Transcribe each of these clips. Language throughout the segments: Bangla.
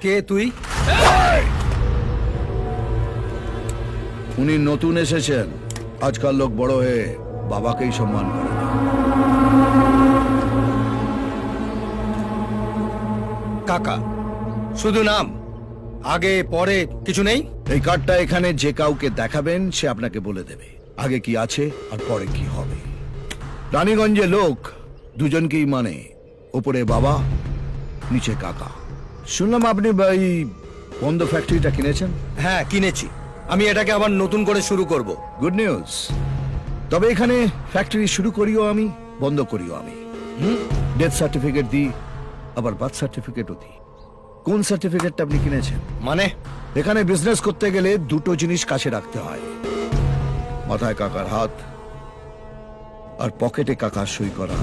কে তুই? উনি নতুন এসেছেন। আজকাল লোক বড় হয়ে বাবাকেই সম্মান করে না। কাকা, শুধু নাম, আগে পরে কিছু নেই? এই কার্ডটা এখানে যে কাউকে দেখাবেন সে আপনাকে বলে দেবে আগে কি আছে আর পরে কি হবে। রানীগঞ্জে লোক দুজনকেই মানে, ওপরে বাবা, নিচে কাকা। শুনলাম আপনি এই বন্ধ ফ্যাক্টরিটা কিনেছেন। হ্যাঁ, কিনেছি। আমি এটাকে আবার নতুন করে শুরু করব। Good news. তবে এখানে ফ্যাক্টরি শুরু করিও আমি, বন্ধ করিও আমি। ডেথ সার্টিফিকেট দিই, আবার বার্থ সার্টিফিকেটও দিই। কোন সার্টিফিকেটটা আপনি কিনেছেন? মানে? এখানে বিজনেস করতে গেলে দুটো জিনিস কাছে রাখতে হয়, মাথায় কাকার হাত আর পকেটে কাকার সই করা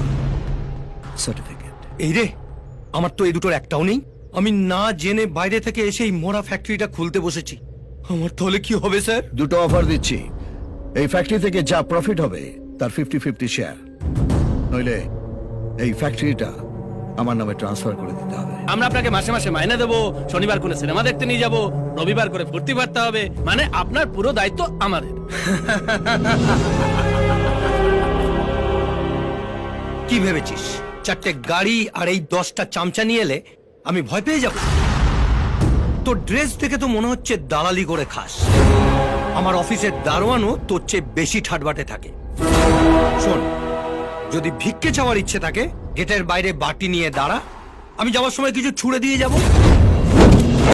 সার্টিফিকেট। এই রে, আমার তো এই দুটোর একটাও নেই। আমি না জেনে বাইরে থেকে এসে এই মরা ফ্যাক্টরিটা খুলতে বসেছি। আমার তাহলে কি হবে স্যার? দুটো অফার দিচ্ছি। এই ফ্যাক্টরি থেকে যা প্রফিট হবে তার 50-50 শেয়ার, নইলে এই ফ্যাক্টরিটা আমার নামে ট্রান্সফার করে দিতে হবে। আমরা আপনাকে মাসে মাসে মাইনে দেবো, শনিবার করে সিনেমা দেখতে নিয়ে যাব, রবিবার করে ফুর্তি পারতে হবে, মানে আপনার পুরো দায়িত্ব আমাদের। কি ভেবেছিস, 4টে গাড়ি আর এই 10টা চামচা নিয়ে এলে আমি ভয় পেয়ে যাব? তোর ড্রেস দেখে তো মনে হচ্ছে দালালি করে খাস। আমার অফিসের দারোয়ানও তোর চেয়ে বেশি ঠাটবাটে থাকে। শোন, যদি ভিক্ষে চাওয়ার ইচ্ছে থাকে গেটের বাইরে বাটি নিয়ে দাঁড়া, আমি যাওয়ার সময় কিছু ছুঁড়ে দিয়ে যাব।